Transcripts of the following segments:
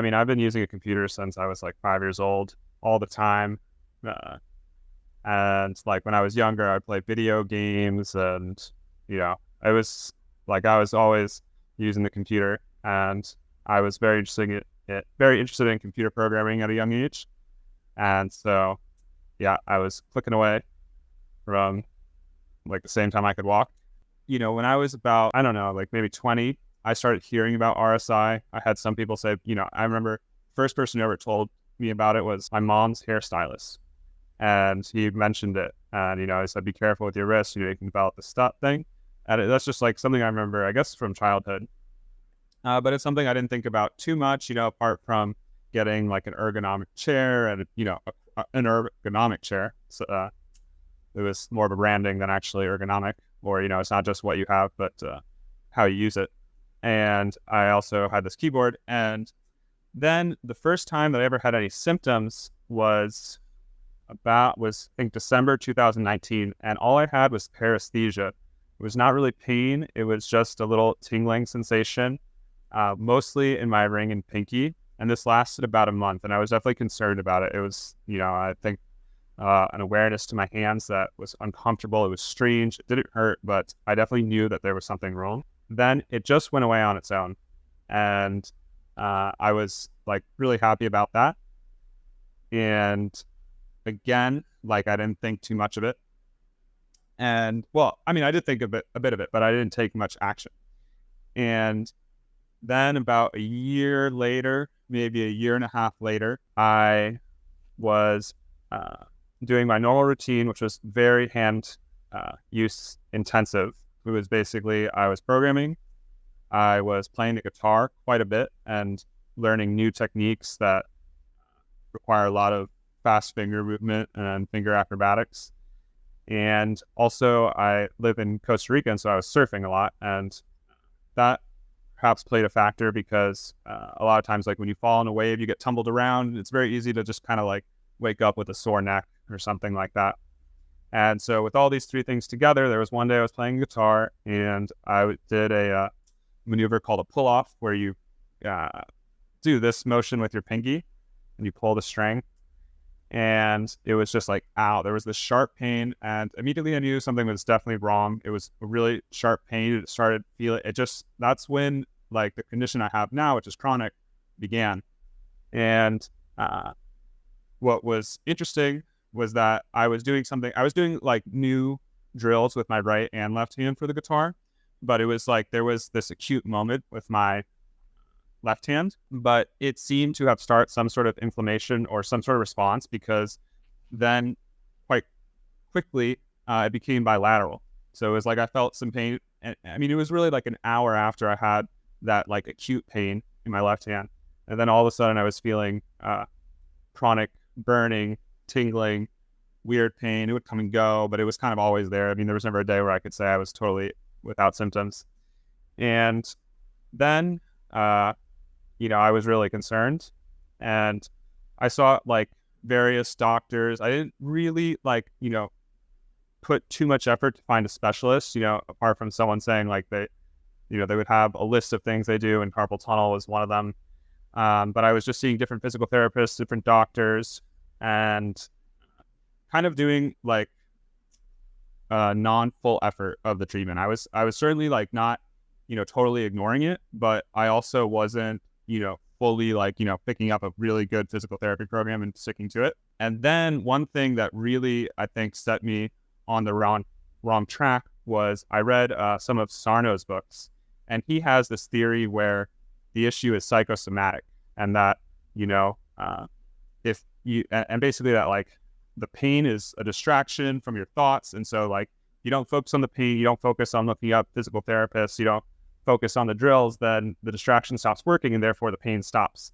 I mean, I've been using a computer since I was like 5 years old, all the time. Uh, and like when I was younger, I played video games, and you know, I was I was always using the computer, and I was very interested in computer programming at a young age. And so, yeah, I was clicking away from like the same time I could walk. When I was about, I don't know, like maybe 20, I started hearing about RSI. I had some people say, I remember first person who ever told me about it was my mom's hairstylist. And he mentioned it. And, he said, be careful with your wrist. You can develop the stop thing. And that's just like something I remember, I guess, from childhood. But it's something I didn't think about too much, apart from getting like an ergonomic chair and, an ergonomic chair. So, it was more of a branding than actually ergonomic, or, it's not just what you have, but how you use it. And I also had this keyboard. And then the first time that I ever had any symptoms was I think December 2019. And all I had was paresthesia. It was not really pain. It was just a little tingling sensation, mostly in my ring and pinky. And this lasted about a month. And I was definitely concerned about it. It was, I think, an awareness to my hands that was uncomfortable. It was strange. It didn't hurt, but I definitely knew that there was something wrong. Then it just went away on its own. And I was like really happy about that. And again, like I didn't think too much of it. And well, I mean, I did think a bit of it, but I didn't take much action. And then about a year later, maybe a year and a half later, I was doing my normal routine, which was very hand use intensive. It was basically, I was programming, I was playing the guitar quite a bit and learning new techniques that require a lot of fast finger movement and finger acrobatics. And also I live in Costa Rica, and so I was surfing a lot, and that perhaps played a factor because a lot of times, like when you fall in a wave, you get tumbled around. It's very easy to just kind of like wake up with a sore neck or something like that. And so with all these three things together, there was one day I was playing guitar, and I did a maneuver called a pull-off, where you do this motion with your pinky and you pull the string. And it was just like, ow, there was this sharp pain, and immediately I knew something was definitely wrong. It was a really sharp pain. It started feeling it. That's when like the condition I have now, which is chronic, began. And what was interesting was that I was doing like new drills with my right and left hand for the guitar, but it was like there was this acute moment with my left hand, but it seemed to have started some sort of inflammation or some sort of response, because then quite quickly it became bilateral. So it was like I felt some pain, and I mean, it was really like an hour after I had that like acute pain in my left hand, and then all of a sudden I was feeling chronic burning, tingling, weird pain. It would come and go, but it was kind of always there. I mean, there was never a day where I could say I was totally without symptoms. And then I was really concerned, and I saw like various doctors. I didn't really put too much effort to find a specialist, apart from someone saying like they would have a list of things they do, and carpal tunnel was one of them. But I was just seeing different physical therapists, different doctors, and kind of doing like non-full effort of the treatment. I was certainly like not, totally ignoring it, but I also wasn't, fully picking up a really good physical therapy program and sticking to it. And then one thing that really, I think, set me on the wrong track was I read some of Sarno's books, and he has this theory where the issue is psychosomatic, and that, if you, and basically that like the pain is a distraction from your thoughts. And so like, you don't focus on the pain, you don't focus on looking up physical therapists, you don't focus on the drills, then the distraction stops working, and therefore the pain stops.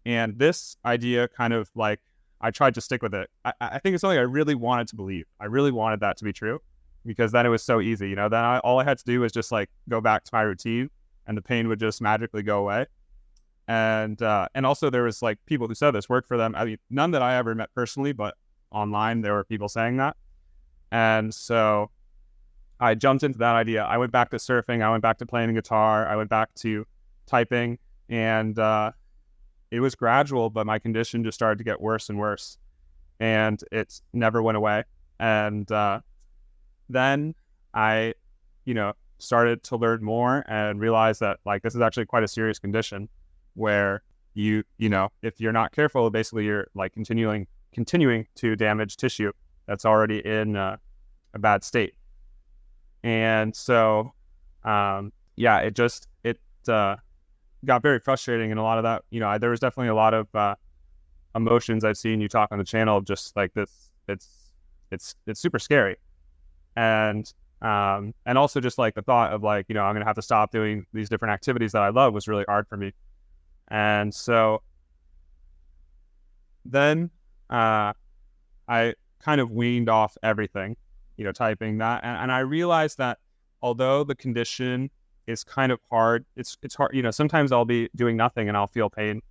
And this idea kind of like, I tried to stick with it. I think it's something I really wanted to believe. I really wanted that to be true, because then it was so easy, then all I had to do was just like go back to my routine, and the pain would just magically go away. And also there was like people who said this worked for them. I mean, none that I ever met personally, but online there were people saying that. And so I jumped into that idea. I went back to surfing. I went back to playing the guitar. I went back to typing. And it was gradual, but my condition just started to get worse and worse, and it never went away. And then I, started to learn more and realize that like this is actually quite a serious condition where if you're not careful, basically you're like continuing to damage tissue that's already in a bad state. And so, it got very frustrating, and a lot of that, there was definitely a lot of emotions I've seen you talk on the channel, just like this. It's super scary, and also just like the thought of like, I'm gonna have to stop doing these different activities that I love was really hard for me. And so then I kind of weaned off everything, typing that, and I realized that although the condition is kind of hard, it's hard. Sometimes I'll be doing nothing and I'll feel pain.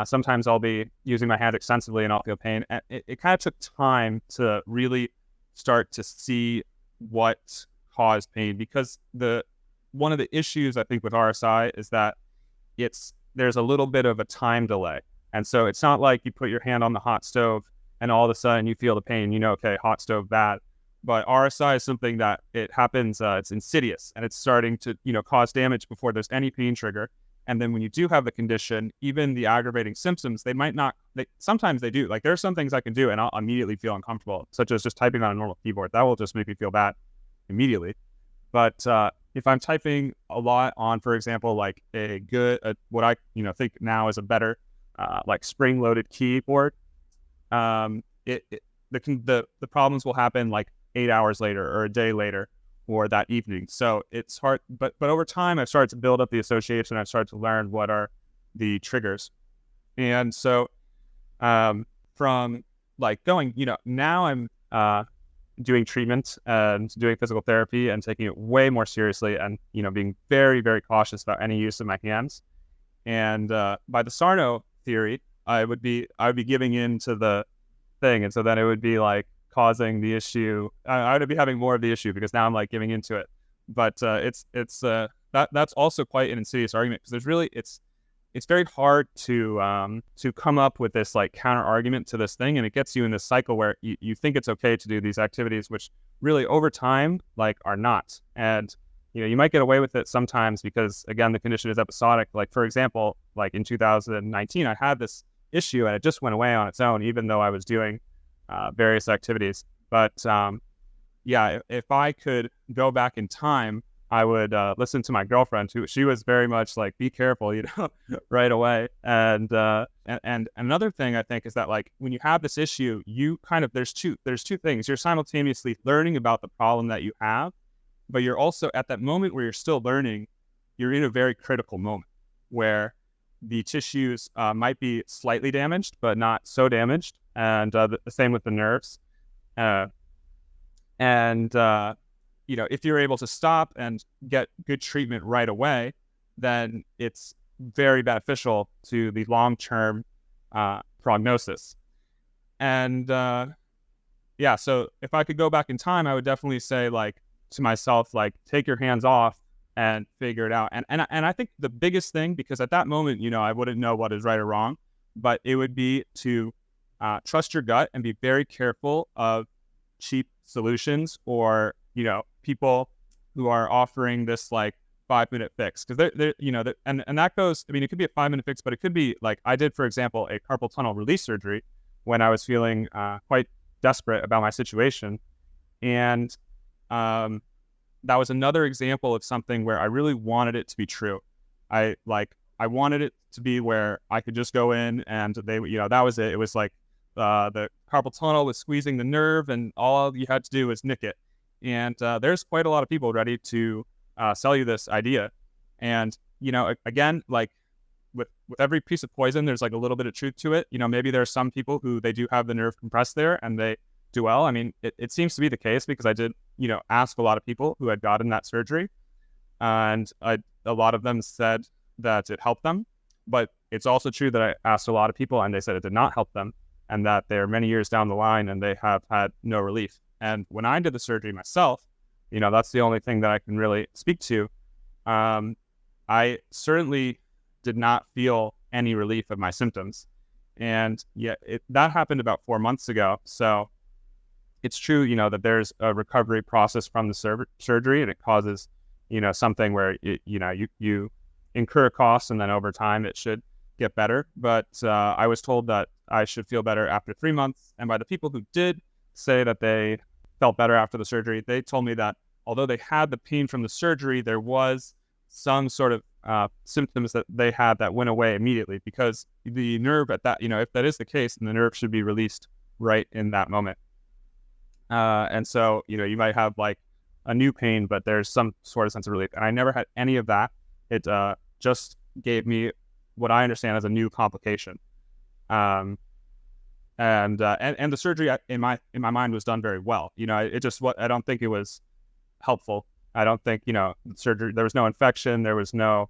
Sometimes I'll be using my hand extensively and I'll feel pain. And it kind of took time to really start to see what caused pain, because one of the issues I think with RSI is that there's a little bit of a time delay. And so it's not like you put your hand on the hot stove and all of a sudden you feel the pain, okay, hot stove bad. But RSI is something that it happens, it's insidious, and it's starting to, cause damage before there's any pain trigger. And then when you do have the condition, even the aggravating symptoms, sometimes they do. Like there are some things I can do and I'll immediately feel uncomfortable, such as just typing on a normal keyboard. That will just make me feel bad immediately. But if I'm typing a lot on, for example, like what I, think now is a better, like spring-loaded keyboard, the problems will happen like 8 hours later or a day later or that evening. So it's hard, but over time I've started to build up the association. I've started to learn what are the triggers. And so from like going, now I'm doing treatment and doing physical therapy and taking it way more seriously, and being very, very cautious about any use of my hands. And by the Sarno theory, I would be giving in to the thing, and so then it would be like causing the issue. I would be having more of the issue because now I'm like giving into it. But that's also quite an insidious argument, because it's very hard to come up with this like counter argument to this thing, and it gets you in this cycle where you think it's okay to do these activities, which really over time like are not. And you might get away with it sometimes because again the condition is episodic. Like for example, like in 2019 I had this issue and it just went away on its own, even though I was doing various activities. But if I could go back in time, I would listen to my girlfriend, who she was very much like, be careful, right away. And another thing I think is that like when you have this issue, you kind of there's two things. You're simultaneously learning about the problem that you have, but you're also at that moment where you're still learning, you're in a very critical moment where the tissues might be slightly damaged, but not so damaged. And the same with the nerves. If you're able to stop and get good treatment right away, then it's very beneficial to the long-term prognosis. And so if I could go back in time, I would definitely say like to myself, like, take your hands off and figure it out. And I think the biggest thing, because at that moment, I wouldn't know what is right or wrong, but it would be to trust your gut and be very careful of cheap solutions or, people who are offering this like 5-minute fix. Because they're and that goes, it could be a 5-minute fix, but it could be like I did, for example, a carpal tunnel release surgery when I was feeling quite desperate about my situation. And that was another example of something where I really wanted it to be true. I wanted it to be where I could just go in and they, that was it. It was like the carpal tunnel was squeezing the nerve and all you had to do was nick it. And there's quite a lot of people ready to sell you this idea. And, again, like with every piece of poison, there's like a little bit of truth to it. Maybe there are some people who they do have the nerve compressed there and they do well. It seems to be the case because I did, ask a lot of people who had gotten that surgery, and a lot of them said that it helped them. But it's also true that I asked a lot of people and they said it did not help them, and that they're many years down the line and they have had no relief. And when I did the surgery myself, that's the only thing that I can really speak to. I certainly did not feel any relief of my symptoms. And yeah, that happened about 4 months ago. So it's true, that there's a recovery process from the surgery, and it causes, something where you incur costs, and then over time it should get better. But I was told that I should feel better after 3 months. And by the people who did say that they felt better after the surgery, they told me that although they had the pain from the surgery, there was some sort of symptoms that they had that went away immediately, because the nerve at that, if that is the case, then the nerve should be released right in that moment. And so, you might have like a new pain, but there's some sort of sense of relief. And I never had any of that. It just gave me what I understand as a new complication. And the surgery in my mind was done very well. It just, I don't think it was helpful. I don't think, surgery, there was no infection. There was no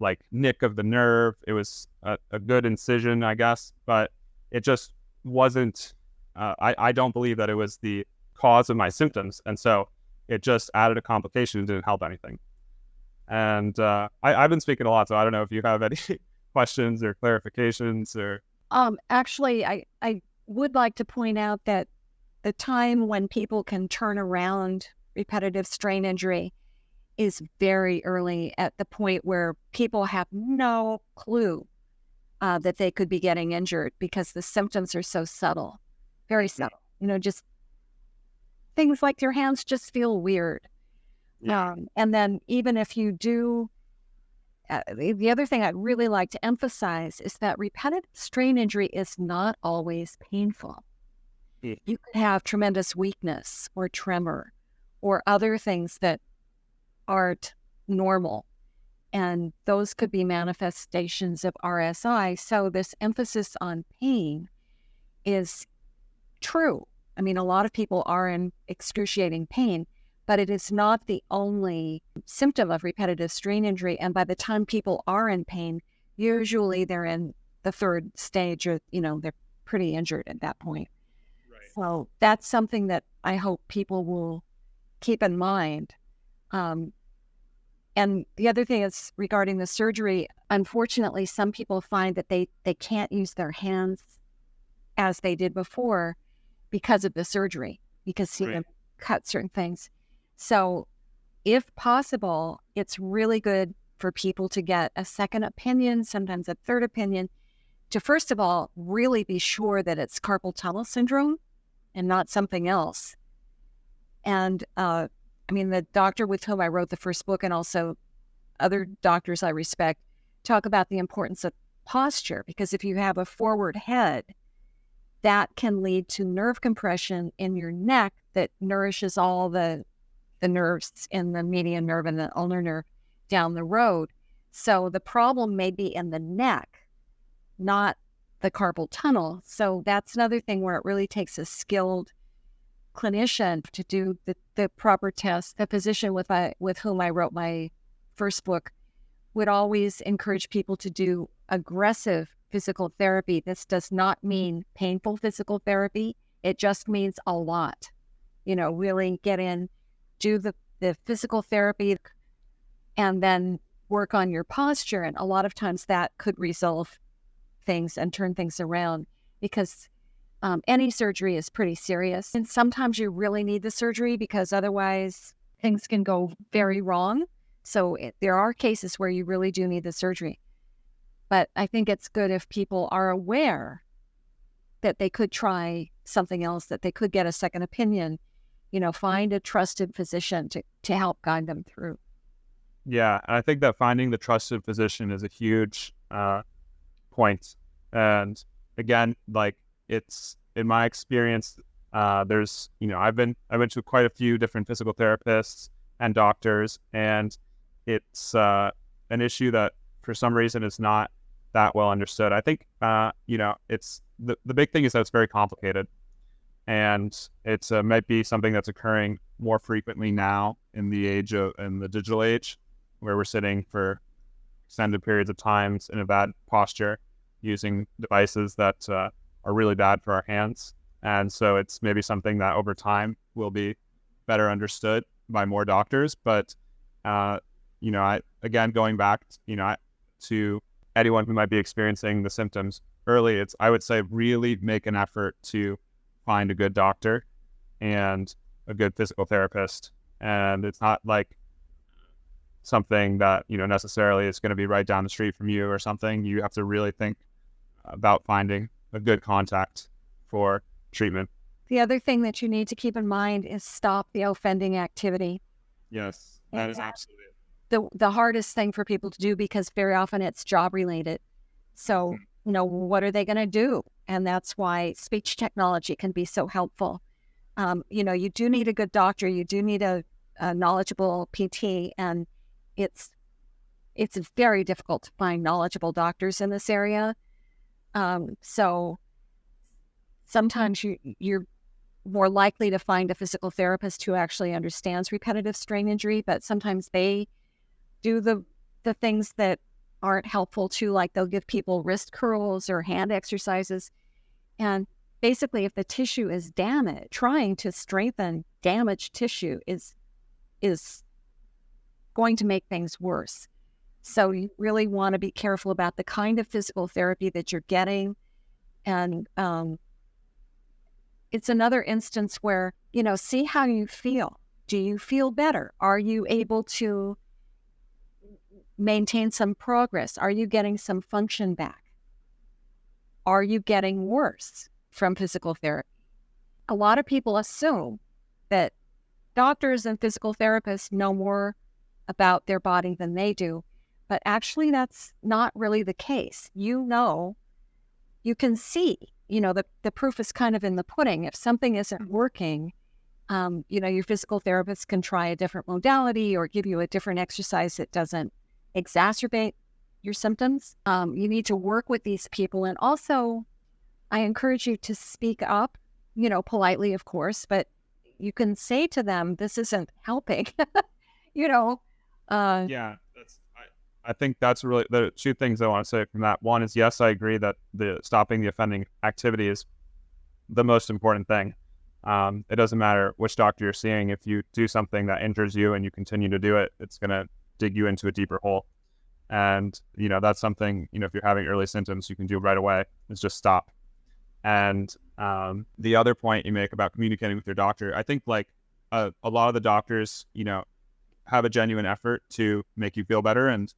like nick of the nerve. It was a good incision, I guess, but it just wasn't, I don't believe that it was the cause of my symptoms. And so it just added a complication and didn't help anything. And I've been speaking a lot, so I don't know if you have any questions or clarifications or... Actually, I would like to point out that the time when people can turn around repetitive strain injury is very early, at the point where people have no clue that they could be getting injured, because the symptoms are so subtle, very subtle. Just things like your hands just feel weird. Yeah. And then even if you do, the other thing I'd really like to emphasize is that repetitive strain injury is not always painful. Yeah. You could have tremendous weakness or tremor or other things that aren't normal, and those could be manifestations of RSI. So this emphasis on pain is true. I mean, a lot of people are in excruciating pain, but it is not the only symptom of repetitive strain injury. And by the time people are in pain, usually they're in the third stage, or, they're pretty injured at that point. Right. So that's something that I hope people will keep in mind. And the other thing is, regarding the surgery, unfortunately, some people find that they can't use their hands as they did before because of the surgery, because you can cut certain things. So if possible, it's really good for people to get a second opinion, sometimes a third opinion, to first of all, really be sure that it's carpal tunnel syndrome and not something else. And the doctor with whom I wrote the first book, and also other doctors I respect, talk about the importance of posture, because if you have a forward head, that can lead to nerve compression in your neck that nourishes all the nerves in the median nerve and the ulnar nerve down the road. So the problem may be in the neck, not the carpal tunnel. So that's another thing where it really takes a skilled clinician to do the proper test. The physician with whom I wrote my first book would always encourage people to do aggressive physical therapy. This does not mean painful physical therapy. It just means a lot. Really get in, do the physical therapy, and then work on your posture. And a lot of times that could resolve things and turn things around, because any surgery is pretty serious. And sometimes you really need the surgery, because otherwise things can go very wrong. So there are cases where you really do need the surgery. But I think it's good if people are aware that they could try something else, that they could get a second opinion, find a trusted physician to help guide them through. Yeah, I think that finding the trusted physician is a huge point. And again, like, it's, in my experience, there's, I've been to quite a few different physical therapists and doctors, and it's an issue that for some reason is not that well understood. I think, it's the big thing is that it's very complicated, and it's might be something that's occurring more frequently now in the digital age, where we're sitting for extended periods of times in a bad posture, using devices that are really bad for our hands. And so it's maybe something that over time will be better understood by more doctors. But, again, going back, to anyone who might be experiencing the symptoms early, I would say really make an effort to find a good doctor and a good physical therapist. And it's not like something that, necessarily is going to be right down the street from you or something. You have to really think about finding a good contact for treatment. The other thing that you need to keep in mind is stop the offending activity. Yes, that is absolutely the hardest thing for people to do, because very often it's job related. So, what are they going to do? And that's why speech technology can be so helpful. You do need a good doctor. You do need a knowledgeable PT, and it's very difficult to find knowledgeable doctors in this area. So sometimes you're more likely to find a physical therapist who actually understands repetitive strain injury, but sometimes they do the things that aren't helpful too, like they'll give people wrist curls or hand exercises. And basically, if the tissue is damaged, trying to strengthen damaged tissue is going to make things worse. So you really want to be careful about the kind of physical therapy that you're getting. And it's another instance where, see how you feel. Do you feel better? Are you able to maintain some progress? Are you getting some function back? Are you getting worse from physical therapy? A lot of people assume that doctors and physical therapists know more about their body than they do, but actually that's not really the case. You can see, the proof is kind of in the pudding. If something isn't working, your physical therapist can try a different modality or give you a different exercise that doesn't exacerbate your symptoms. You need to work with these people. And also, I encourage you to speak up, politely, of course, but you can say to them, this isn't helping, Yeah, I think that's really the two things I want to say from that. One is, yes, I agree that stopping the offending activity is the most important thing. It doesn't matter which doctor you're seeing. If you do something that injures you and you continue to do it, it's going to dig you into a deeper hole. And, that's something, if you're having early symptoms, you can do right away is just stop. And the other point you make about communicating with your doctor, I think like a lot of the doctors, have a genuine effort to make you feel better. And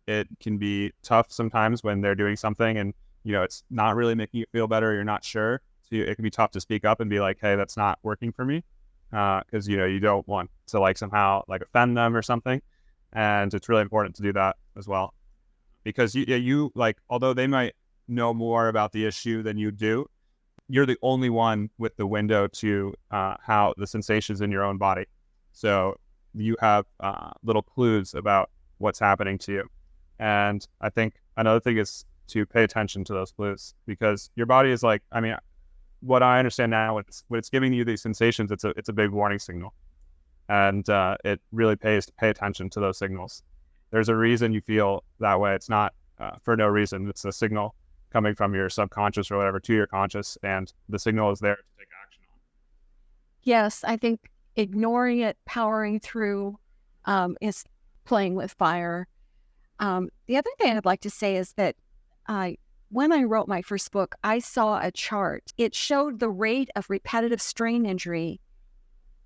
it can be tough sometimes when they're doing something and, it's not really making you feel better. You're not sure. So it can be tough to speak up and be like, hey, that's not working for me. Because, you don't want to somehow offend them or something. And it's really important to do that as well. Because you although they might know more about the issue than you do, you're the only one with the window to how the sensations in your own body. So you have little clues about what's happening to you. And I think another thing is to pay attention to those clues, because your body is what I understand now, when it's giving you these sensations, it's a big warning signal. And it really pays to pay attention to those signals. There's a reason you feel that way. It's not for no reason. It's a signal coming from your subconscious or whatever to your conscious, and the signal is there to take action on. Yes, I think ignoring it, powering through, is playing with fire. The other thing I'd like to say is that when I wrote my first book, I saw a chart. It showed the rate of repetitive strain injury,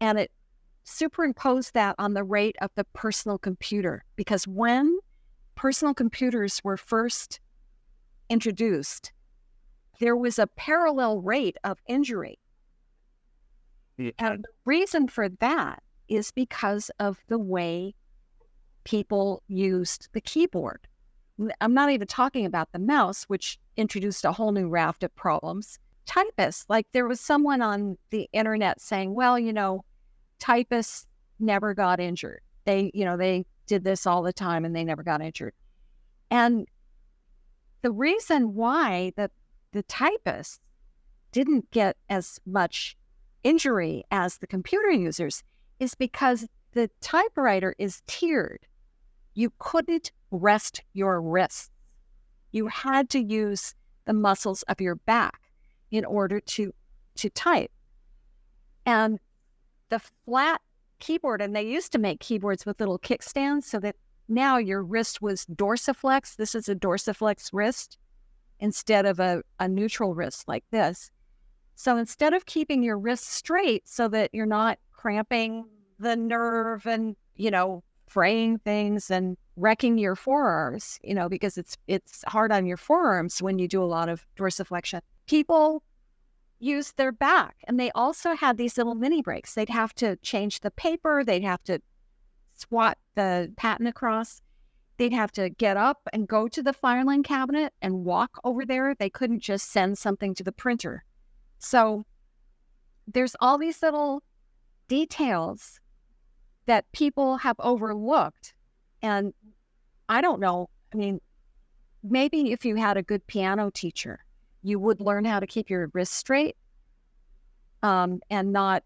and it superimposed that on the rate of the personal computer. Because when personal computers were first introduced, there was a parallel rate of injury. Yeah. And the reason for that is because of the way people used the keyboard. I'm not even talking about the mouse, which introduced a whole new raft of problems. Typists, there was someone on the internet saying, well, typists never got injured. They did this all the time and they never got injured. And the reason why the typists didn't get as much injury as the computer users is because the typewriter is tiered. You couldn't rest your wrists. You had to use the muscles of your back in order to type. And the flat keyboard, and they used to make keyboards with little kickstands so that now your wrist was dorsiflex. This is a dorsiflex wrist instead of a neutral wrist like this. So instead of keeping your wrist straight so that you're not cramping the nerve and, fraying things and wrecking your forearms, because it's hard on your forearms when you do a lot of dorsiflexion. People use their back, and they also had these little mini breaks. They'd have to change the paper. They'd have to swat the patent across. They'd have to get up and go to the filing cabinet and walk over there. They couldn't just send something to the printer. So there's all these little details that people have overlooked. And I don't know, maybe if you had a good piano teacher, you would learn how to keep your wrist straight and not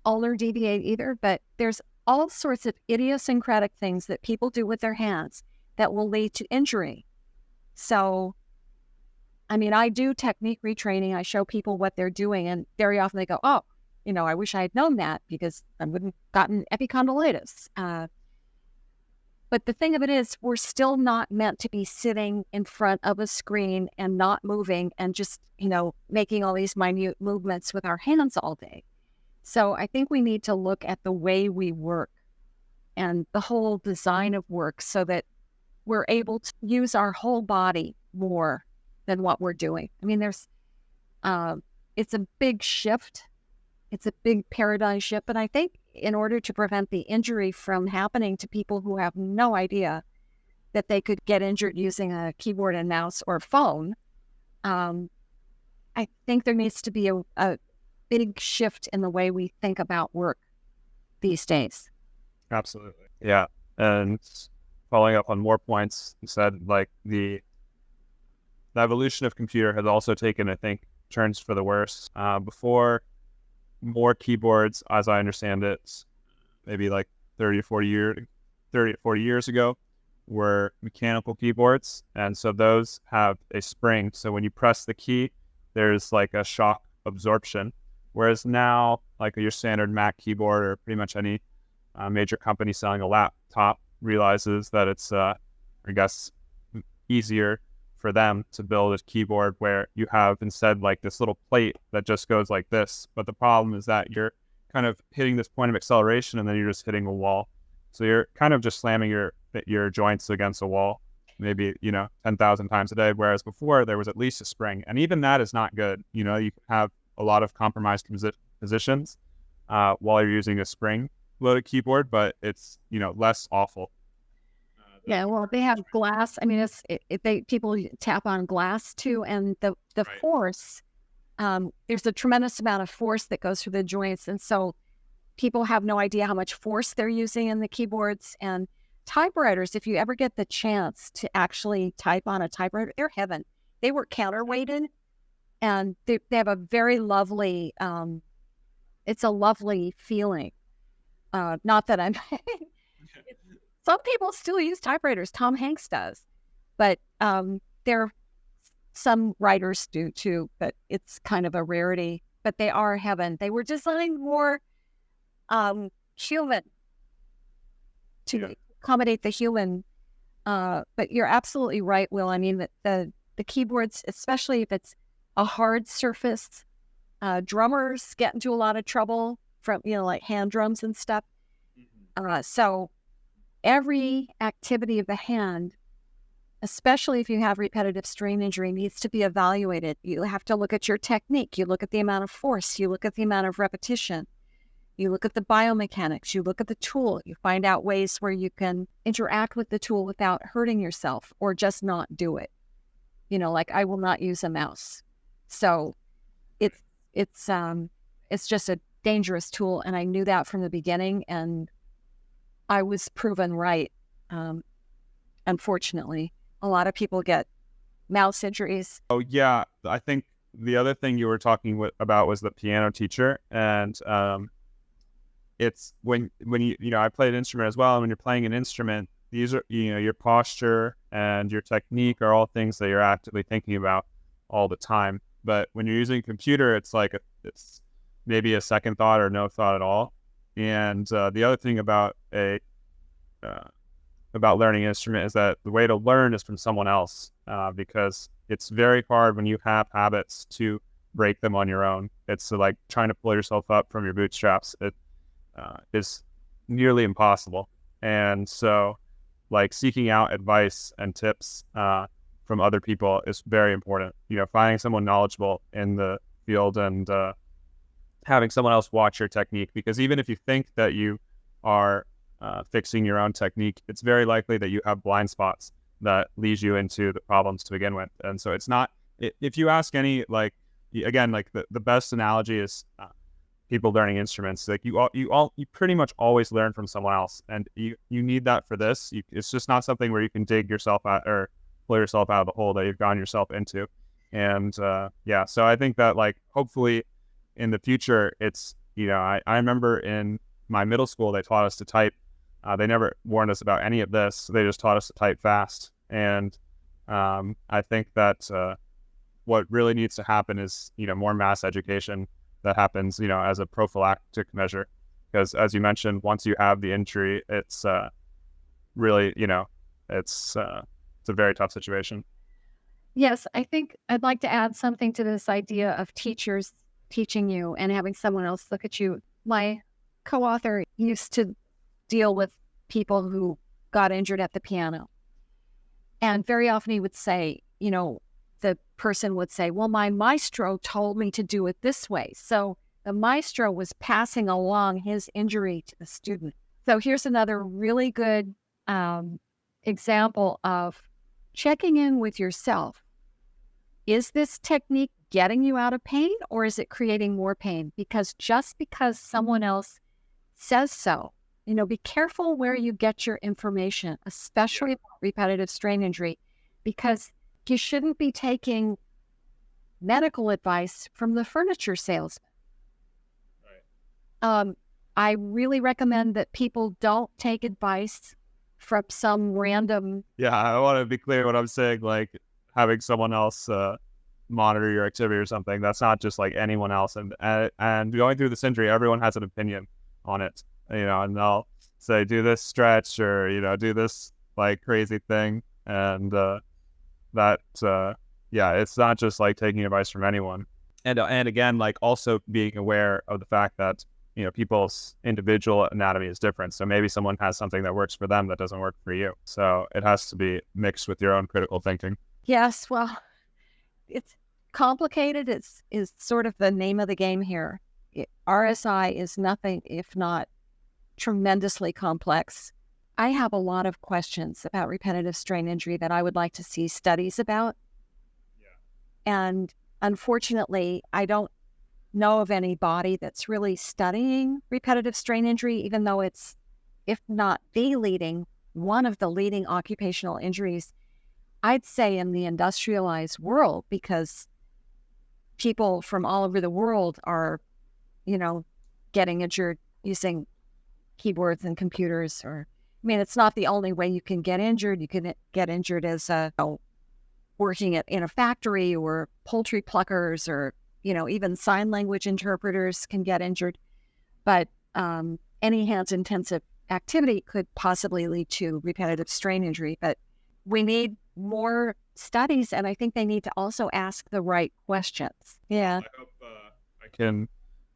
ulnar deviate either. But there's all sorts of idiosyncratic things that people do with their hands that will lead to injury. So, I do technique retraining. I show people what they're doing, and very often they go, oh, I wish I had known that because I wouldn't have gotten epicondylitis. But the thing of it is, we're still not meant to be sitting in front of a screen and not moving and just, making all these minute movements with our hands all day. So I think we need to look at the way we work and the whole design of work so that we're able to use our whole body more than what we're doing. It's a big shift. It's a big paradigm shift. But I think in order to prevent the injury from happening to people who have no idea that they could get injured using a keyboard and mouse or phone, I think there needs to be a big shift in the way we think about work these days. Absolutely. Yeah. And following up on more points, you said the evolution of computer has also taken, I think, turns for the worse. Before, more keyboards, as I understand it, maybe 30 or 40 years ago, were mechanical keyboards. And so those have a spring. So when you press the key, there's a shock absorption. Whereas now, your standard Mac keyboard or pretty much any major company selling a laptop realizes that it's, easier for them to build a keyboard where you have instead this little plate that just goes like this. But the problem is that you're kind of hitting this point of acceleration and then you're just hitting a wall. So you're kind of just slamming your joints against a wall, maybe, 10,000 times a day. Whereas before there was at least a spring, and even that is not good. You can have a lot of compromised positions while you're using a spring loaded keyboard, but it's, less awful. Yeah, well, they have glass. People tap on glass too, and the right. Force. There's a tremendous amount of force that goes through the joints, and so people have no idea how much force they're using in the keyboards. And typewriters, if you ever get the chance to actually type on a typewriter, they're heaven. They were counterweighted, and they have a very lovely. It's a lovely feeling. Not that I'm. Some people still use typewriters. Tom Hanks does, but some writers do too. But it's kind of a rarity. But they are heaven. They were designed more human to accommodate the human. But you're absolutely right, Will. The keyboards, especially if it's a hard surface, drummers get into a lot of trouble from hand drums and stuff. So every activity of the hand, especially if you have repetitive strain injury, needs to be evaluated. You have to look at your technique. You look at the amount of force. You look at the amount of repetition. You look at the biomechanics. You look at the tool. You find out ways where you can interact with the tool without hurting yourself or just not do it. I will not use a mouse. So it's just a dangerous tool. And I knew that from the beginning, and I was proven right. Unfortunately, a lot of people get mouse injuries. Oh yeah, I think the other thing you were talking about was the piano teacher, and it's when you I played an instrument as well. And when you're playing an instrument, these are your posture and your technique are all things that you're actively thinking about all the time. But when you're using a computer, it's it's maybe a second thought or no thought at all. And the other thing about a about learning an instrument is that the way to learn is from someone else, because it's very hard when you have habits to break them on your own. It's like trying to pull yourself up from your bootstraps. It is nearly impossible. And so, like, seeking out advice and tips from other people is very important. Finding someone knowledgeable in the field and having someone else watch your technique, because even if you think that you are fixing your own technique, it's very likely that you have blind spots that leads you into the problems to begin with. And so it's not, if you ask any, like, again, like the best analogy is people learning instruments. Like you pretty much always learn from someone else, and you need that for this. It's just not something where you can dig yourself out or pull yourself out of the hole that you've gotten yourself into. And yeah, so I think that, like, hopefully in the future, it's, I remember in my middle school, they taught us to type. They never warned us about any of this. They just taught us to type fast. And I think that what really needs to happen is, more mass education that happens, as a prophylactic measure. Because as you mentioned, once you have the injury, it's really, it's a very tough situation. Yes, I think I'd like to add something to this idea of teachers teaching you and having someone else look at you. My co-author used to deal with people who got injured at the piano. And very often he would say, the person would say, well, my maestro told me to do it this way. So the maestro was passing along his injury to the student. So here's another really good example of checking in with yourself. Is this technique getting you out of pain, or is it creating more pain? Because just because someone else says so, be careful where you get your information, especially about repetitive strain injury, because you shouldn't be taking medical advice from the furniture salesman. Right. I really recommend that people don't take advice from some random. Yeah, I want to be clear what I'm saying. Like, having someone else monitor your activity or something. That's not just like anyone else. And going through this injury, everyone has an opinion on it. And they'll say, do this stretch, or do this like crazy thing. And yeah, it's not just like taking advice from anyone. And again, like, also being aware of the fact that people's individual anatomy is different. So maybe someone has something that works for them that doesn't work for you. So it has to be mixed with your own critical thinking. Yes, well, it's complicated. Is sort of the name of the game here. RSI is nothing if not tremendously complex. I have a lot of questions about repetitive strain injury that I would like to see studies about. Yeah. And unfortunately, I don't know of any body that's really studying repetitive strain injury, even though it's, if not the leading, one of the leading occupational injuries, I'd say, in the industrialized world, because people from all over the world are, getting injured using keyboards and computers. It's not the only way you can get injured. You can get injured as working in a factory, or poultry pluckers, or, even sign language interpreters can get injured. But any hands-intensive activity could possibly lead to repetitive strain injury. But we need more studies, and I think they need to also ask the right questions. Yeah. I hope I can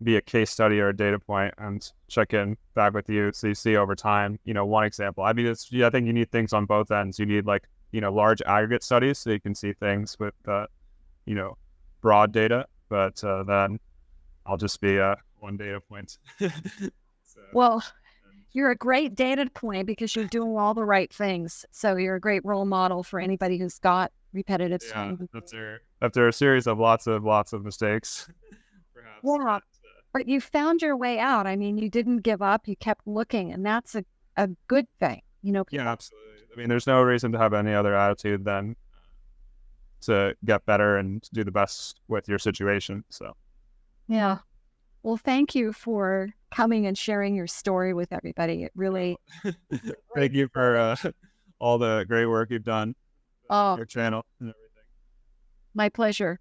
be a case study or a data point and check in back with you, so you see over time, one example. I mean, I think you need things on both ends. You need, like, large aggregate studies so you can see things with, broad data, but then I'll just be one data point. Well, you're a great data point because you're doing all the right things. So you're a great role model for anybody who's got repetitive strain. After a series of lots of mistakes, perhaps. Yeah. But you found your way out. I mean, you didn't give up. You kept looking, and that's a good thing. Yeah, absolutely. I mean, there's no reason to have any other attitude than to get better and do the best with your situation. So, yeah. Well, thank you for coming and sharing your story with everybody. It really. Thank you for all the great work you've done. Oh, your channel and everything. My pleasure.